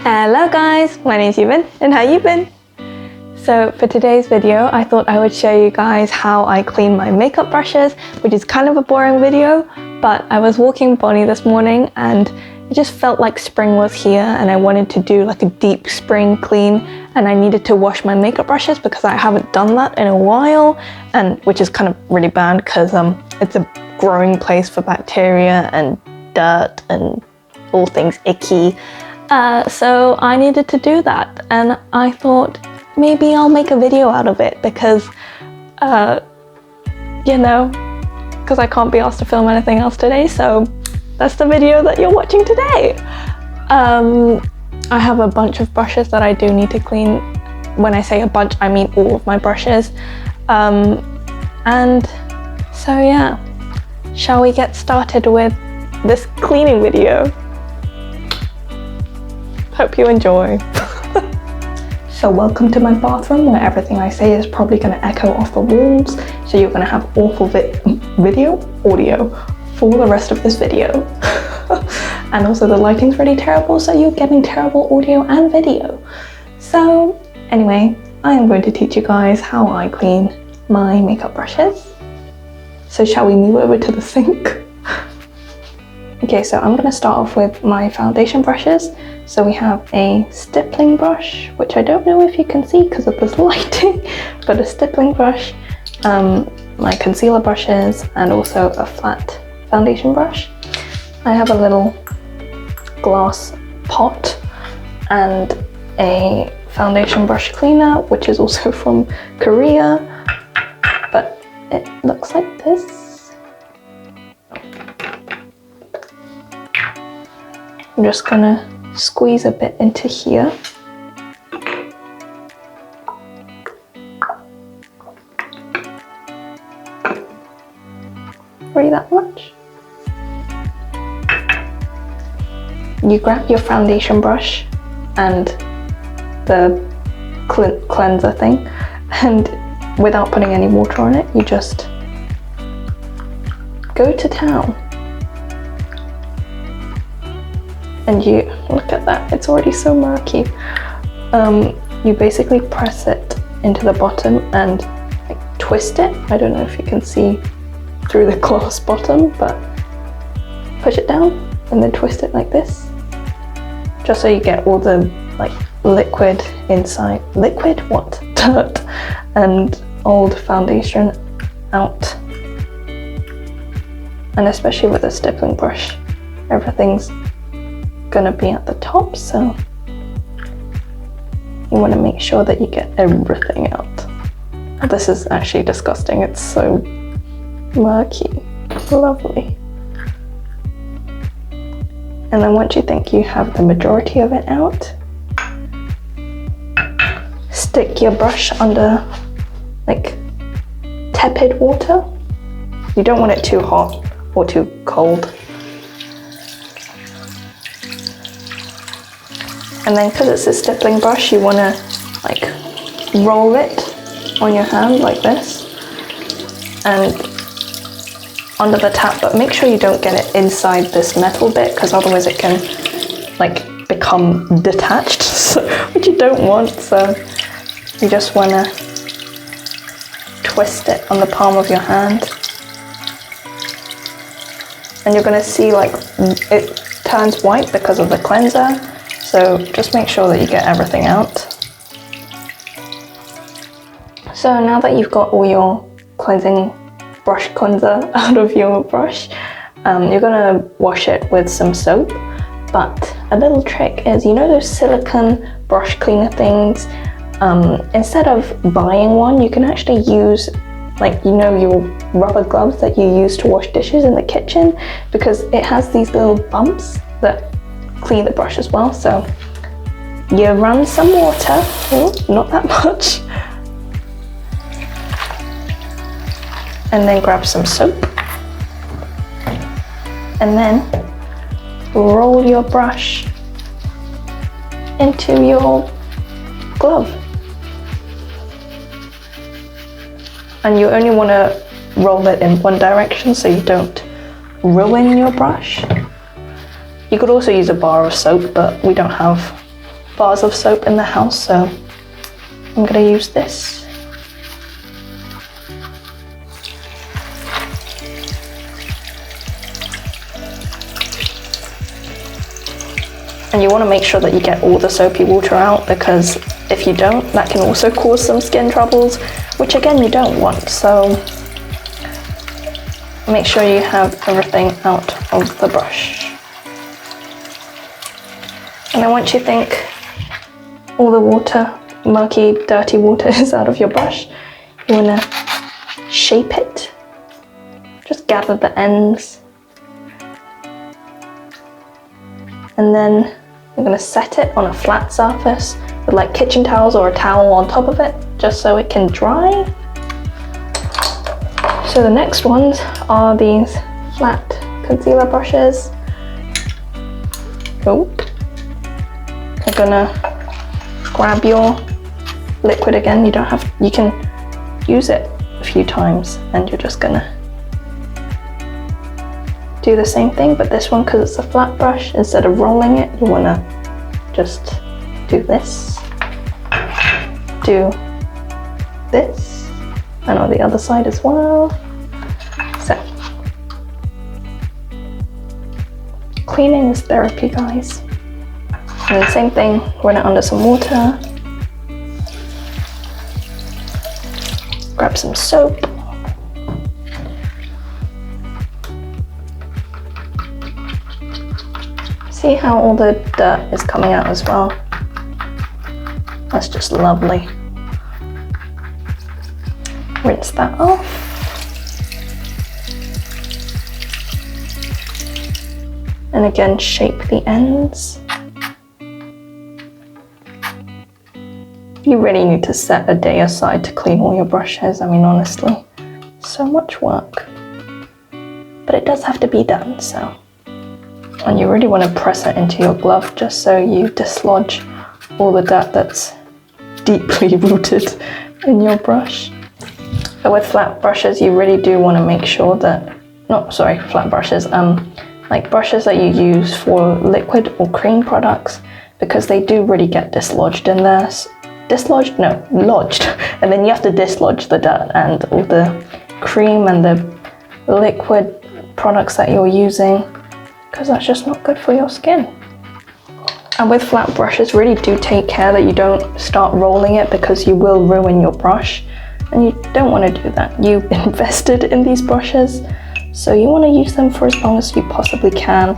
Hello guys, my name is Yubin and how you been? So for today's video, I thought I would show you guys how I clean my makeup brushes, which is kind of a boring video, but I was walking Bonnie this morning and it just felt like spring was here and I wanted to do like a deep spring clean and I needed to wash my makeup brushes because I haven't done that in a while, and which is kind of really bad because it's a growing place for bacteria and dirt and all things icky. So I needed to do that and I thought maybe I'll make a video out of it because, you know, because I can't be asked to film anything else today, so that's the video that you're watching today. I have a bunch of brushes that I do need to clean. When I say a bunch, I mean all of my brushes. And so yeah, shall we get started with this cleaning video? Hope you enjoy. So welcome to my bathroom where everything I say is probably going to echo off the walls, so you're going to have awful audio for the rest of this video. And also the lighting's really terrible, so you're getting terrible audio and video. So anyway, I am going to teach you guys how I clean my makeup brushes. So shall we move over to the sink? Okay, so I'm going to start off with my foundation brushes. So we have a stippling brush, which I don't know if you can see because of this lighting, but a stippling brush, my concealer brushes, and also a flat foundation brush. I have a little glass pot and a foundation brush cleaner, which is also from Korea, but it looks like this. I'm just gonna squeeze a bit into here. Really that much? You grab your foundation brush and the cleanser thing, and without putting any water on it, you just go to town. And you, look at that, it's already so murky. You basically press it into the bottom and like twist it. I don't know if you can see through the glass bottom, but push it down and then twist it like this. Just so you get all the like liquid inside, liquid? What? Dirt and old foundation out. And especially with a stippling brush, everything's gonna be at the top, so you want to make sure that you get everything out. This is actually disgusting, it's so murky. Lovely. And then once you think you have the majority of it out, stick your brush under like tepid water. You don't want it too hot or too cold. And then because it's a stippling brush, you want to like roll it on your hand like this and under the tap, but make sure you don't get it inside this metal bit because otherwise it can like become detached, which you don't want. So you just want to twist it on the palm of your hand. And you're going to see like it turns white because of the cleanser. So just make sure that you get everything out. So now that you've got all your cleansing brush cleanser out of your brush, you're gonna wash it with some soap. But a little trick is, you know those silicone brush cleaner things? Instead of buying one, you can actually use like, you know, your rubber gloves that you use to wash dishes in the kitchen, because it has these little bumps that clean the brush as well. So you run some water, not that much, and then grab some soap and then roll your brush into your glove. And you only want to roll it in one direction so you don't ruin your brush. You could also use a bar of soap, but we don't have bars of soap in the house, so I'm gonna use this. And you want to make sure that you get all the soapy water out, because if you don't, that can also cause some skin troubles, which again you don't want. So make sure you have everything out of the brush. And then once you think all the water, murky, dirty water is out of your brush, you want to shape it. Just gather the ends. And then I'm going to set it on a flat surface with like kitchen towels or a towel on top of it, just so it can dry. So the next ones are these flat concealer brushes. Oh, you're gonna grab your liquid again. You can use it a few times, and you're just gonna do the same thing, but this one, because it's a flat brush, instead of rolling it, you want to just do this, do this, and on the other side as well. So, cleaning is therapy, guys. And the same thing, run it under some water, grab some soap, see how all the dirt is coming out as well? That's just lovely. Rinse that off. And again, shape the ends. You really need to set a day aside to clean all your brushes. I mean, honestly, so much work. But it does have to be done, so. And you really want to press it into your glove just so you dislodge all the dirt that's deeply rooted in your brush. But with flat brushes, you really do want to make sure that, flat brushes, like brushes that you use for liquid or cream products, because they do really get dislodged in there. Lodged. And then you have to dislodge the dirt and all the cream and the liquid products that you're using, because that's just not good for your skin. And with flat brushes, really do take care that you don't start rolling it, because you will ruin your brush, and you don't want to do that. You've invested in these brushes, so you want to use them for as long as you possibly can,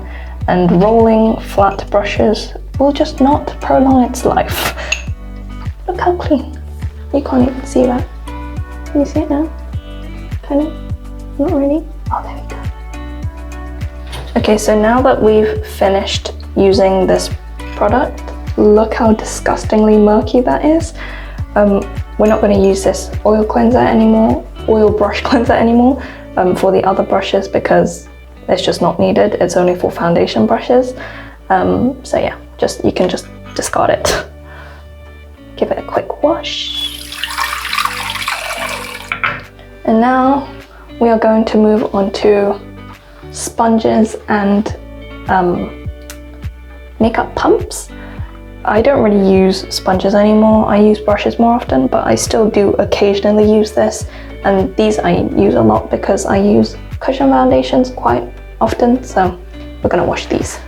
and rolling flat brushes will just not prolong its life. Look how clean. You can't even see that. Can you see it now? Kind of? Not really? Oh, there we go. Okay, so now that we've finished using this product, look how disgustingly murky that is. We're not going to use this oil cleanser anymore, oil brush cleanser anymore, for the other brushes, because it's just not needed. It's only for foundation brushes. So yeah, you can just discard it. Give it a quick wash. And now we are going to move on to sponges and makeup pumps. I don't really use sponges anymore. I use brushes more often, but I still do occasionally use this. And these I use a lot because I use cushion foundations quite often, so we're gonna wash these.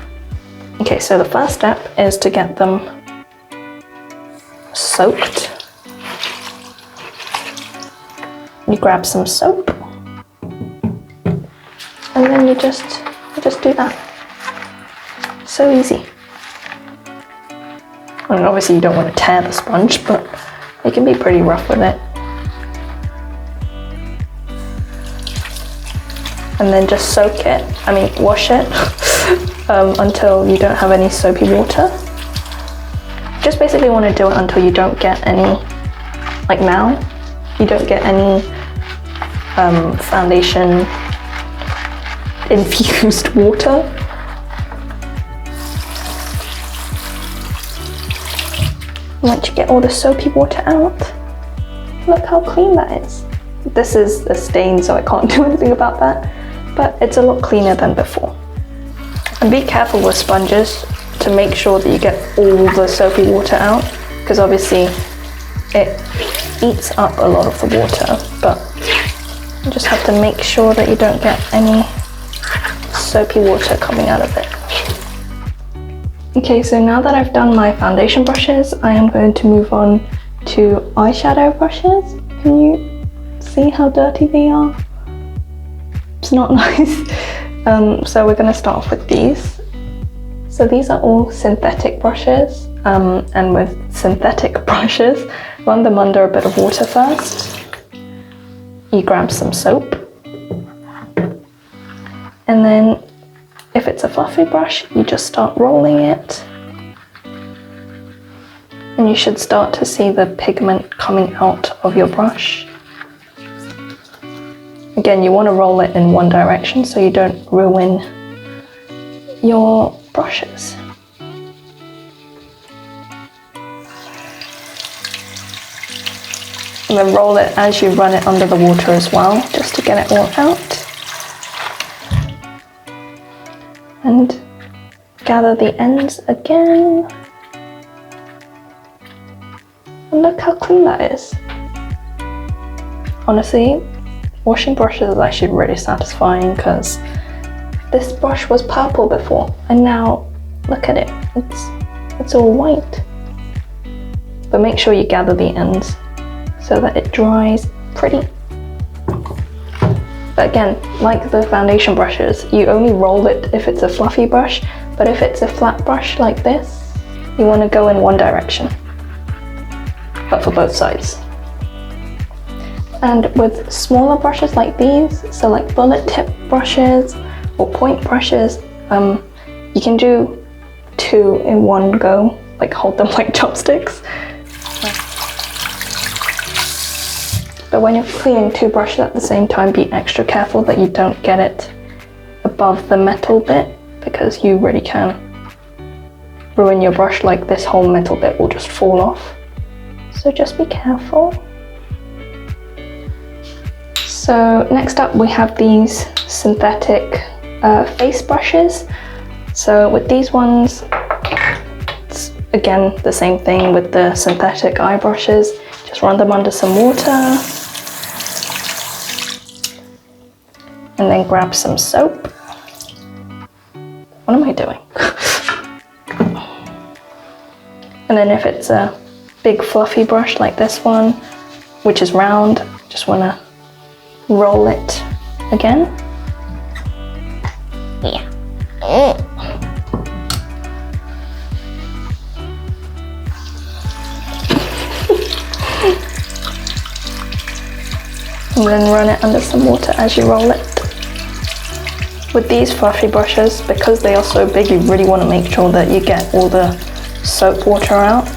Okay, so the first step is to get them soaked. You grab some soap, and then you just do that. So easy. I mean, obviously you don't want to tear the sponge, but it can be pretty rough with it. And then just wash it until you don't have any soapy water. Just basically want to do it until you don't get any, like now, you don't get any foundation infused water. Once you get all the soapy water out, look how clean that is. This is a stain, so I can't do anything about that, but it's a lot cleaner than before. And be careful with sponges. to make sure that you get all the soapy water out, because obviously it eats up a lot of the water, but you just have to make sure that you don't get any soapy water coming out of it. Okay, so now that I've done my foundation brushes, I am going to move on to eyeshadow brushes. Can you see how dirty they are? It's not nice. So we're going to start off with these. So these are all synthetic brushes, and with synthetic brushes, run them under a bit of water first. You grab some soap, and then if it's a fluffy brush, you just start rolling it, and you should start to see the pigment coming out of your brush. Again, you want to roll it in one direction so you don't ruin your brushes. And then roll it as you run it under the water as well, just to get it all out. And gather the ends again. And look how clean that is. Honestly, washing brushes is actually really satisfying, because this brush was purple before and now look at it, it's all white. But make sure you gather the ends so that it dries pretty. But again, like the foundation brushes, you only roll it if it's a fluffy brush, but if it's a flat brush like this, you want to go in one direction, but for both sides. And with smaller brushes like these, so like bullet tip brushes or point brushes, you can do two in one go, like hold them like chopsticks. But when you're cleaning two brushes at the same time, be extra careful that you don't get it above the metal bit, because you really can ruin your brush. Like this whole metal bit will just fall off. So just be careful. So next up we have these synthetic face brushes. So with these ones, it's again the same thing with the synthetic eye brushes. Just run them under some water and then grab some soap. What am I doing? And then if it's a big fluffy brush like this one, which is round, just want to roll it again. Yeah. And then run it under some water as you roll it. With these fluffy brushes, because they are so big, you really want to make sure that you get all the soap water out.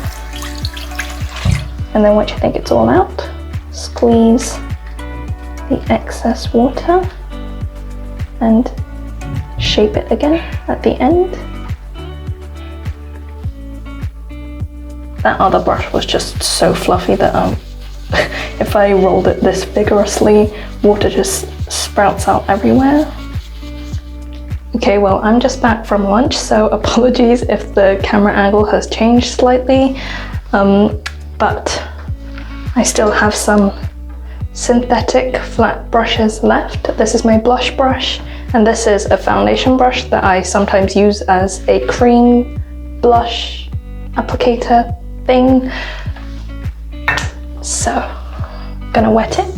And then once you think it's all out, squeeze the excess water and shape it again at the end. That other brush was just so fluffy that if I rolled it this vigorously, water just sprouts out everywhere. Okay, well, I'm just back from lunch, so apologies if the camera angle has changed slightly, but I still have some synthetic flat brushes left. This is my blush brush, and this is a foundation brush that I sometimes use as a cream blush applicator thing. So, gonna wet it.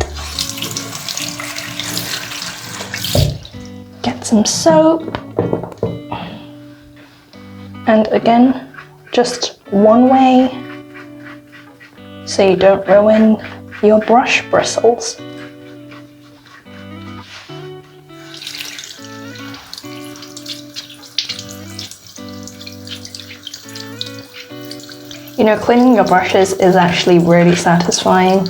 Get some soap. And again, just one way so you don't ruin your brush bristles. You know, cleaning your brushes is actually really satisfying.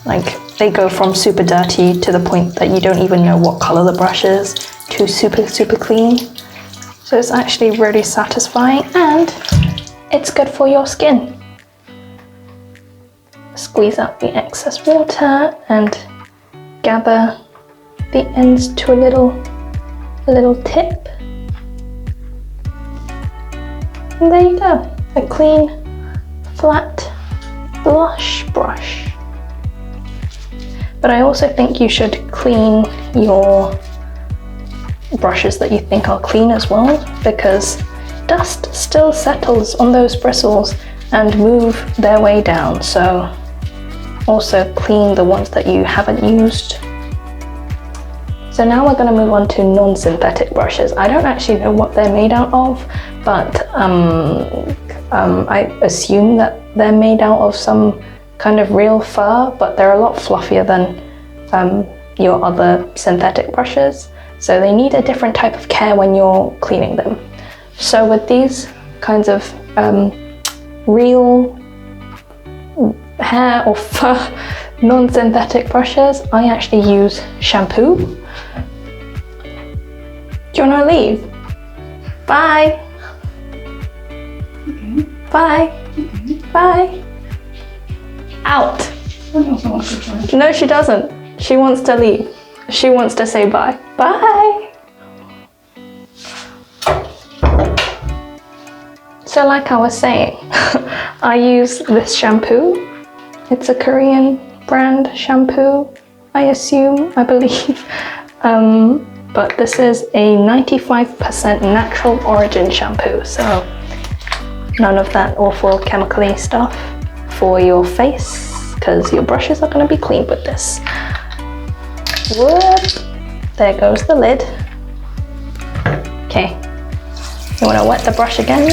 Like, they go from super dirty to the point that you don't even know what color the brush is to super clean. So it's actually really satisfying, and it's good for your skin. Squeeze out the excess water and gather the ends to a little tip. And there you go, a clean, flat blush brush. But I also think you should clean your brushes that you think are clean as well, because dust still settles on those bristles and move their way down. So also clean the ones that you haven't used. So now we're going to move on to non-synthetic brushes. I don't actually know what they're made out of, but I assume that they're made out of some kind of real fur, but they're a lot fluffier than your other synthetic brushes. So they need a different type of care when you're cleaning them. So with these kinds of real hair or fur non-synthetic brushes, I actually use Shampoo. Do you want to leave? Bye. Okay. Bye. Okay. Bye. Out. I also want to try. No, she doesn't. She wants to leave. She wants to say bye. Bye. So like I was saying, I use this shampoo. It's a Korean brand shampoo, I assume, I believe. But this is a 95% natural origin shampoo, so none of that awful chemically stuff for your face, because your brushes are going to be clean with this. Whoop! There goes the lid. Okay, you want to wet the brush again?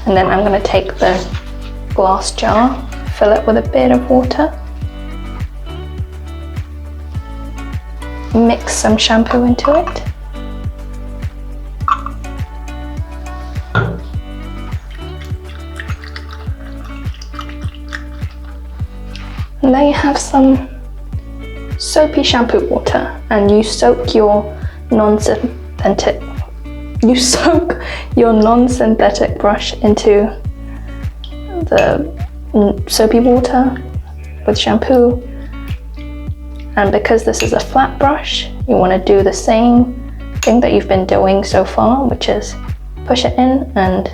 And then I'm going to take the glass jar, fill it with a bit of water, mix some shampoo into it. And there you have some soapy shampoo water, and you soak your non-synthetic brush into the soapy water with shampoo. And because this is a flat brush, you want to do the same thing that you've been doing so far, which is push it in and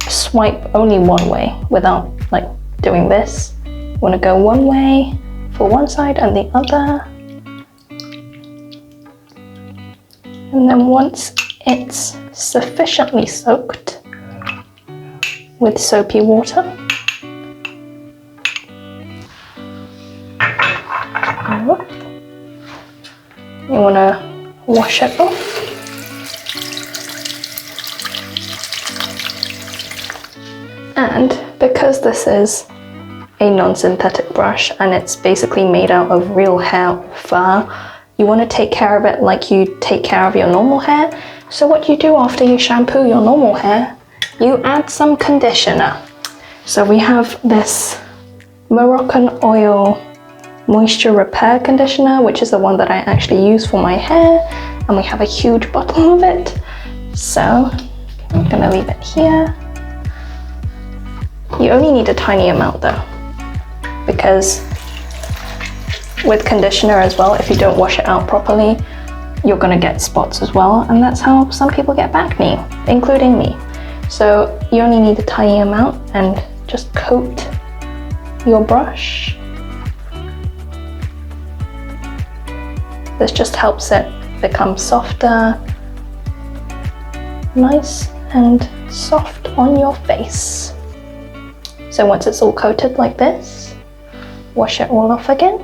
swipe only one way without like doing this. You want to go one way for one side and the other. And then once it's sufficiently soaked with soapy water, you want to wash it off. And because this is a non-synthetic brush and it's basically made out of real hair or fur, you want to take care of it like you take care of your normal hair. So what you do after you shampoo your normal hair, you add some conditioner. So we have this Moroccan Oil Moisture Repair Conditioner, which is the one that I actually use for my hair, and we have a huge bottle of it. So I'm gonna leave it here. You only need a tiny amount though, because with conditioner as well, if you don't wash it out properly, you're gonna get spots as well, and that's how some people get acne, including me. So you only need a tiny amount, and just coat your brush. This just helps it become softer, nice and soft on your face. So once it's all coated like this, wash it all off again.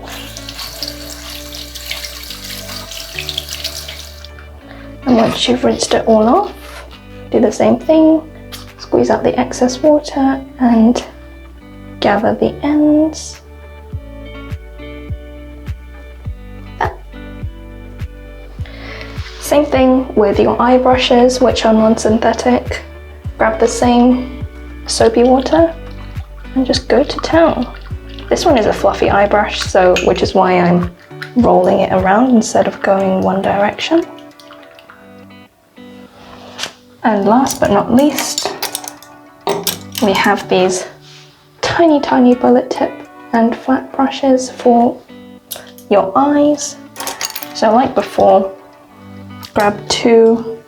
And once you've rinsed it all off, do the same thing, squeeze out the excess water and gather the ends. Same thing with your eye brushes, which are non-synthetic. Grab the same soapy water and just go to town. This one is a fluffy eye brush, so which is why I'm rolling it around instead of going one direction. And last but not least, we have these tiny, tiny bullet tip and flat brushes for your eyes. So like before, grab two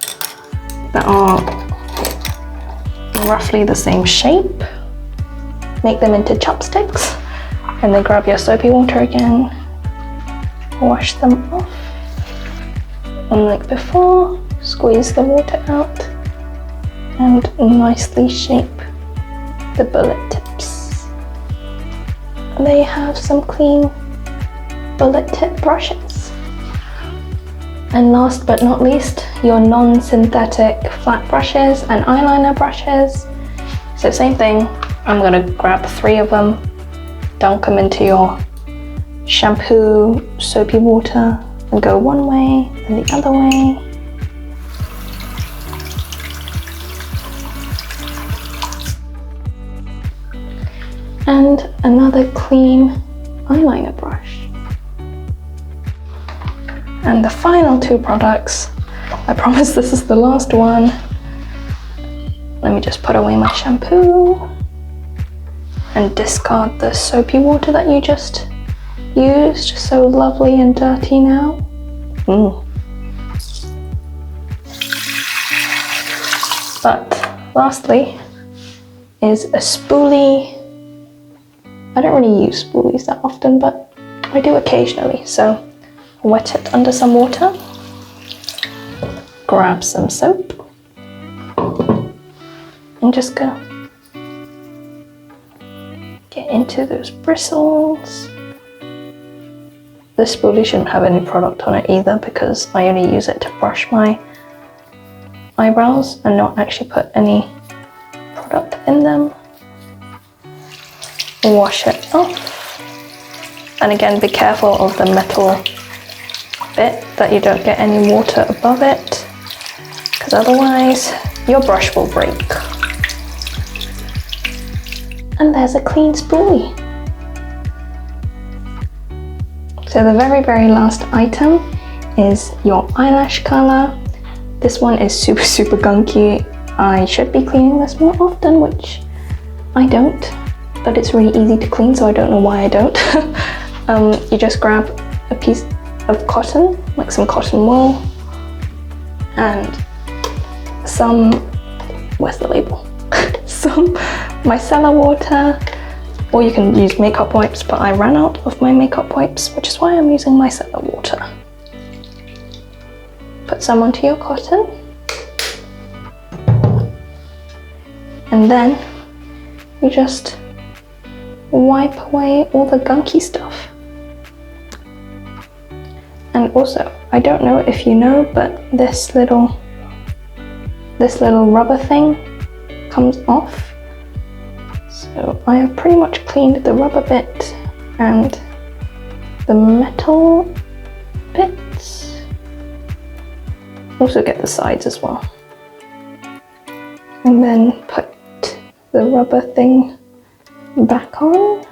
that are roughly the same shape, make them into chopsticks, and then grab your soapy water again, wash them off, and like before, squeeze the water out and nicely shape the bullet tips. They have some clean bullet tip brushes. And last but not least, your non-synthetic flat brushes and eyeliner brushes. So same thing, I'm gonna grab 3 of them, dunk them into your shampoo soapy water and go one way and the other way. And another clean eyeliner brush. And the final 2 products, I promise this is the last one. Let me just put away my shampoo and discard the soapy water that you just used. So lovely and dirty now. But lastly is a spoolie. I don't really use spoolies that often, but I do occasionally. So wet it under some water, grab some soap, and just go. Get into those bristles. This spoolie shouldn't have any product on it either because I only use it to brush my eyebrows and not actually put any product in them. Wash it off. And again, be careful of the metal bit that you don't get any water above it, because otherwise your brush will break. And there's a clean spoolie. So the very last item is your eyelash curler. This one is super gunky. I should be cleaning this more often, which I don't, but it's really easy to clean, so I don't know why I don't. You just grab a piece of cotton, like some cotton wool, and some, where's the label? Some micellar water, or you can use makeup wipes, but I ran out of my makeup wipes, which is why I'm using micellar water. Put some onto your cotton, and then you just wipe away all the gunky stuff. And also, I don't know if you know, but this little rubber thing comes off. So I have pretty much cleaned the rubber bit and the metal bits. Also get the sides as well. And then put the rubber thing back on.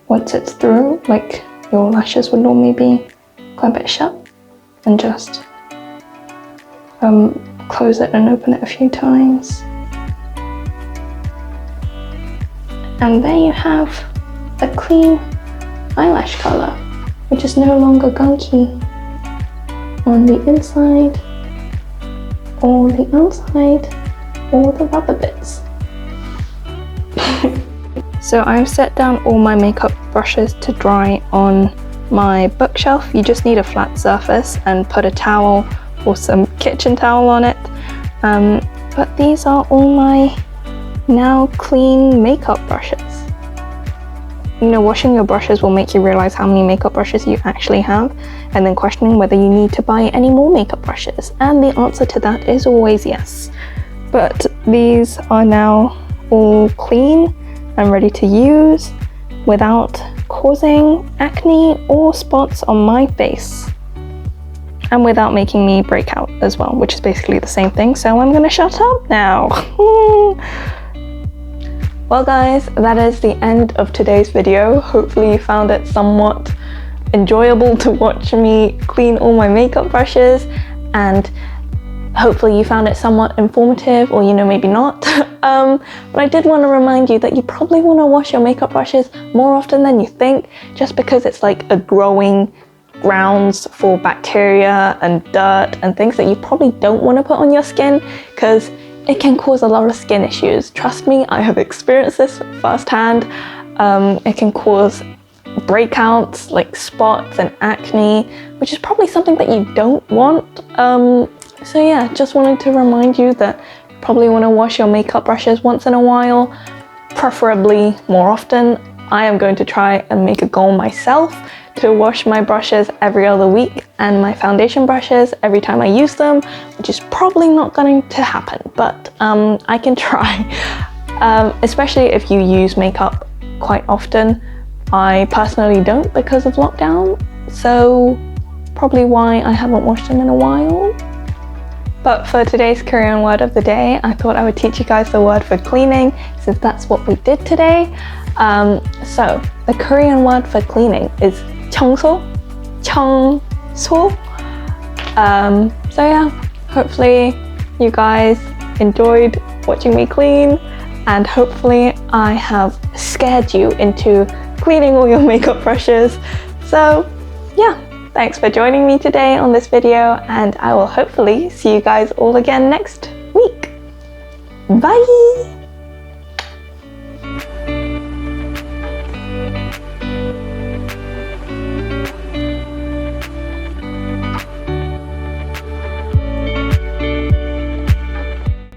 Once it's through, like your lashes would normally be, clamp it shut and just close it and open it a few times. And there you have a clean eyelash color, which is no longer gunky on the inside or the outside or the rubber bits. So I've set down all my makeup brushes to dry on my bookshelf. You just need a flat surface and put a towel or some kitchen towel on it. But these are all my now clean makeup brushes. You know, washing your brushes will make you realize how many makeup brushes you actually have, and then questioning whether you need to buy any more makeup brushes. And the answer to that is always yes. But these are now all clean and ready to use without causing acne or spots on my face, and without making me break out as well, which is basically the same thing. So I'm gonna shut up now. Well guys, that is the end of today's video. Hopefully you found it somewhat enjoyable to watch me clean all my makeup brushes, and hopefully you found it somewhat informative, or maybe not. But I did want to remind you that you probably want to wash your makeup brushes more often than you think, just because it's like a growing grounds for bacteria and dirt and things that you probably don't want to put on your skin, because it can cause a lot of skin issues. Trust me, I have experienced this firsthand. It can cause breakouts like spots and acne, which is probably something that you don't want. So yeah, just wanted to remind you that you probably want to wash your makeup brushes once in a while, preferably more often. I am going to try and make a goal myself to wash my brushes every other week and my foundation brushes every time I use them, which is probably not going to happen, but I can try. Especially if you use makeup quite often. I personally don't because of lockdown, so probably why I haven't washed them in a while. But for today's Korean word of the day, I thought I would teach you guys the word for cleaning, since that's what we did today. So the Korean word for cleaning is 청소, 청소. So yeah, hopefully you guys enjoyed watching me clean, and hopefully I have scared you into cleaning all your makeup brushes. So yeah, thanks for joining me today on this video, and I will hopefully see you guys all again next week. Bye!